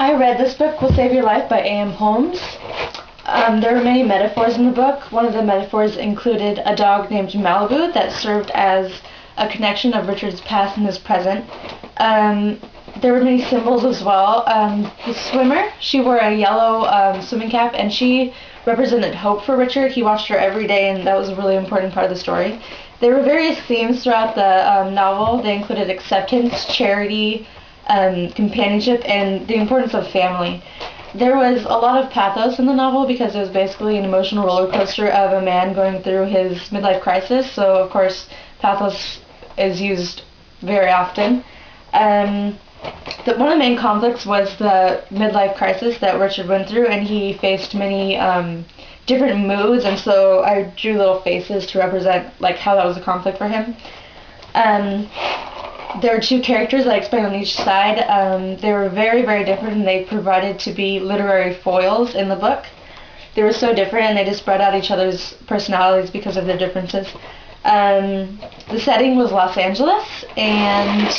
I read this book, Will Save Your Life by A.M. Holmes. There were many metaphors in the book. One of the metaphors included a dog named Malibu that served as a connection of Richard's past and his present. There were many symbols as well. The swimmer, she wore a yellow swimming cap, and she represented hope for Richard. He watched her every day, and that was a really important part of the story. There were various themes throughout the novel. They included acceptance, charity, companionship, and the importance of family. There was a lot of pathos in the novel because it was basically an emotional roller coaster of a man going through his midlife crisis, so of course pathos is used very often. One of the main conflicts was the midlife crisis that Richard went through, and he faced many different moods, and so I drew little faces to represent like how that was a conflict for him. There were two characters that I explained on each side. They were very, very different, and they provided to be literary foils in the book. They were so different, and they just brought out each other's personalities because of their differences. The setting was Los Angeles, and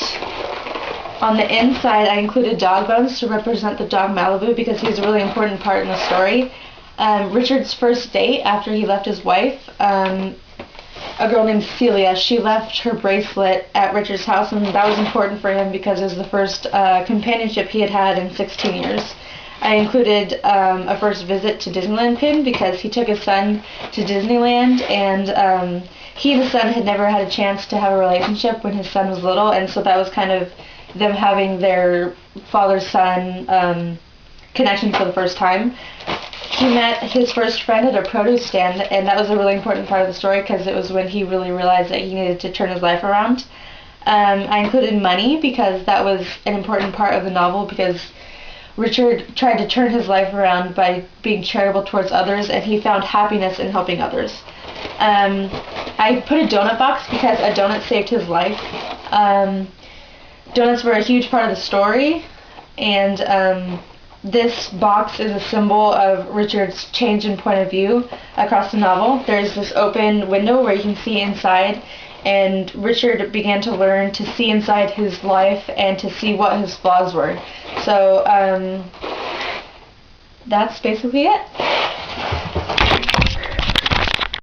on the inside I included dog bones to represent the dog Malibu because he's a really important part in the story. Richard's first date after he left his wife, a girl named Celia, she left her bracelet at Richard's house, and that was important for him because it was the first companionship he had had in 16 years. I included a first visit to Disneyland pin because he took his son to Disneyland, and he and his son had never had a chance to have a relationship when his son was little, and so that was kind of them having their father-son connection for the first time. He met his first friend at a produce stand, and that was a really important part of the story because it was when he really realized that he needed to turn his life around. I included money because that was an important part of the novel because Richard tried to turn his life around by being charitable towards others, and he found happiness in helping others. I put a donut box because a donut saved his life. Donuts were a huge part of the story, and this box is a symbol of Richard's change in point of view across the novel. There's this open window where you can see inside, and Richard began to learn to see inside his life and to see what his flaws were. So that's basically it.